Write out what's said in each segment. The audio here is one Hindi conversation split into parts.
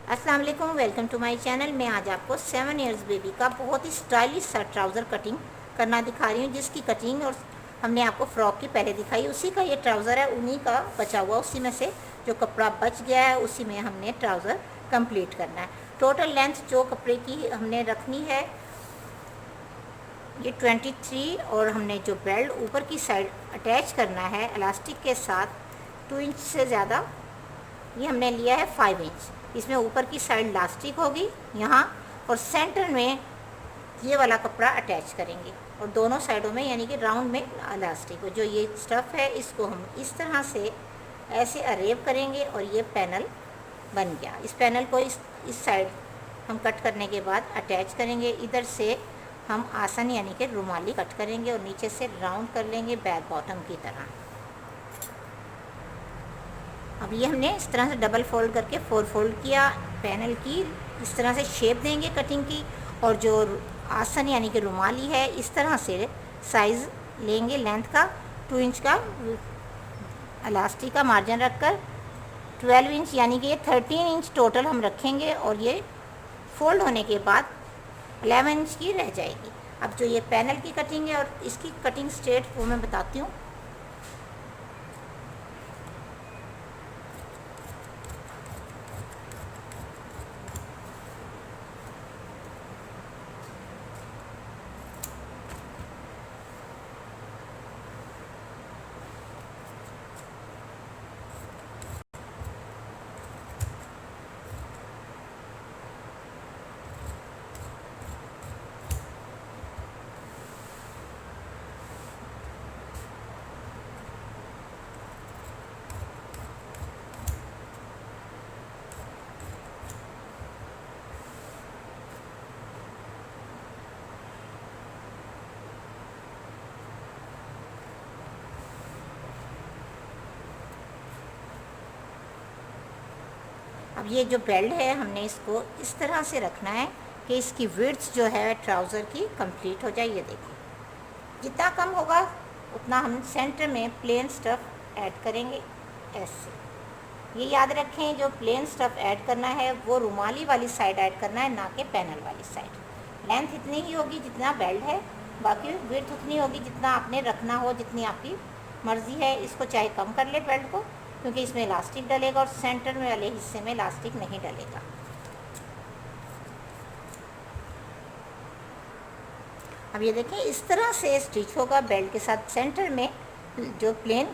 अस्सलाम वालेकुम, वेलकम टू माय चैनल। मैं आज आपको 7 इयर्स बेबी का बहुत ही स्टाइलिश सा ट्राउज़र कटिंग करना दिखा रही हूँ, जिसकी कटिंग और हमने आपको फ्रॉक की पहले दिखाई, उसी का ये ट्राउज़र है। उन्हीं का बचा हुआ, उसी में से जो कपड़ा बच गया है उसी में हमने ट्राउज़र कंप्लीट करना है। टोटल लेंथ जो कपड़े की हमने रखनी है ये 23, और हमने जो बेल्ट ऊपर की साइड अटैच करना है इलास्टिक के साथ 2 इंच से ज़्यादा, ये हमने लिया है 5 इंच। इसमें ऊपर की साइड इलास्टिक होगी यहाँ, और सेंटर में ये वाला कपड़ा अटैच करेंगे, और दोनों साइडों में यानी कि राउंड में इलास्टिक हो। जो ये स्टफ़ है इसको हम इस तरह से ऐसे अरेव करेंगे, और ये पैनल बन गया। इस पैनल को इस साइड हम कट करने के बाद अटैच करेंगे। इधर से हम आसन यानी कि रुमाली कट करेंगे, और नीचे से राउंड कर लेंगे बैक बॉटम की तरह। अब ये हमने इस तरह से डबल फोल्ड करके 4 फोल्ड किया। पैनल की इस तरह से शेप देंगे कटिंग की, और जो आसन यानी कि रुमाली है इस तरह से साइज़ लेंगे लेंथ का 2 इंच का इलास्टिक का मार्जिन रखकर 12 इंच यानी कि ये 13 इंच टोटल हम रखेंगे, और ये फोल्ड होने के बाद 11 इंच की रह जाएगी। अब जो ये पैनल की कटिंग है और इसकी कटिंग स्ट्रेट वो मैं बताती हूँ। अब ये जो बेल्ट है हमने इसको इस तरह से रखना है कि इसकी विड्थ जो है ट्राउज़र की कंप्लीट हो जाए। ये देखिए, जितना कम होगा उतना हम सेंटर में प्लेन स्टफ़ ऐड करेंगे ऐसे। ये याद रखें, जो प्लेन स्टफ़ ऐड करना है वो रुमाली वाली साइड ऐड करना है, ना कि पैनल वाली साइड। लेंथ इतनी ही होगी जितना बेल्ट है, बाकी विड्थ उतनी होगी जितना आपने रखना हो, जितनी आपकी मर्ज़ी है। इसको चाहे कम कर ले बेल्ट को, क्योंकि इसमें इलास्टिक डलेगा और सेंटर में वाले हिस्से में इलास्टिक नहीं डलेगा। अब ये देखें, इस तरह से स्टिच होगा बेल्ट के साथ। सेंटर में जो प्लेन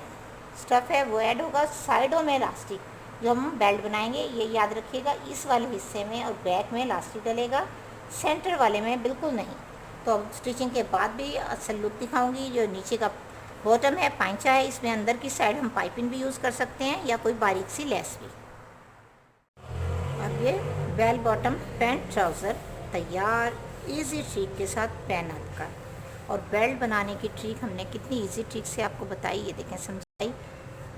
स्टफ़ है वो ऐड होगा, साइडों में इलास्टिक। जो हम बेल्ट बनाएंगे ये याद रखिएगा, इस वाले हिस्से में और बैक में इलास्टिक डलेगा, सेंटर वाले में बिल्कुल नहीं। तो अब स्टिचिंग के बाद भी असल लुक दिखाऊंगी। जो नीचे का बॉटम है पांचा है, इसमें अंदर की साइड हम पाइपिंग भी यूज़ कर सकते हैं या कोई बारीक सी लेस भी। अब ये बेल बॉटम पैंट ट्राउज़र तैयार, इजी ट्रिक के साथ पैनल का। और बेल्ट बनाने की ट्रिक हमने कितनी इजी ट्रिक से आपको बताई, ये देखें, समझाई।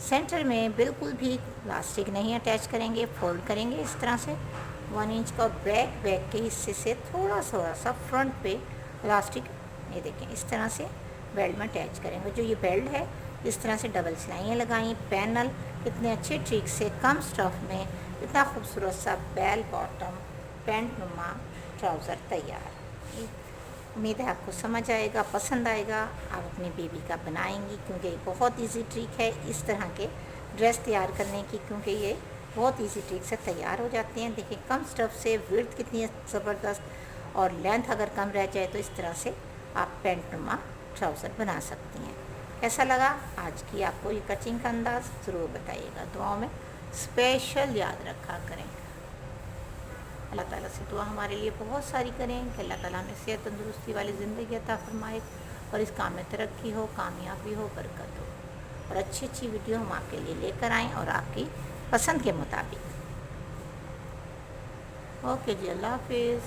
सेंटर में बिल्कुल भी इलास्टिक नहीं अटैच करेंगे, फोल्ड करेंगे इस तरह से 1 इंच का, और बैक के हिस्से से थोड़ा सा फ्रंट पे इलास्टिक, ये देखें, इस तरह से बेल्ट में अटैच करेंगे। जो ये बेल्ट है इस तरह से डबल सिलाइयाँ लगाई। पैनल कितने अच्छे ट्रिक से कम स्टफ़ में इतना खूबसूरत सा बेल बॉटम पैंट नुमा ट्राउज़र तैयार। उम्मीद है आपको समझ आएगा, पसंद आएगा, आप अपनी बेबी का बनाएंगी, क्योंकि ये बहुत इजी ट्रिक है इस तरह के ड्रेस तैयार करने की, क्योंकि ये बहुत इजी ट्रिक से तैयार हो जाते हैं। देखिए कम स्टफ़ से विड्थ कितनी ज़बरदस्त, और लेंथ अगर कम रह जाए तो इस तरह से आप पैंट नुमा ट्राउज़र बना सकती हैं। कैसा लगा आज की आपको ये कटिंग का अंदाज़, ज़रूर बताइएगा। दुआओं में स्पेशल याद रखा करें। अल्लाह ताला से दुआ हमारे लिए बहुत सारी करें कि अल्लाह ताला हमें सेहत तंदुरुस्ती वाली ज़िंदगी अता फरमाए, और इस काम में तरक्की हो, कामयाबी हो, बरकत हो, और अच्छी वीडियो हम आपके लिए लेकर आएँ और आपकी पसंद के मुताबिक। ओके जी, अल्लाह हाफिज़।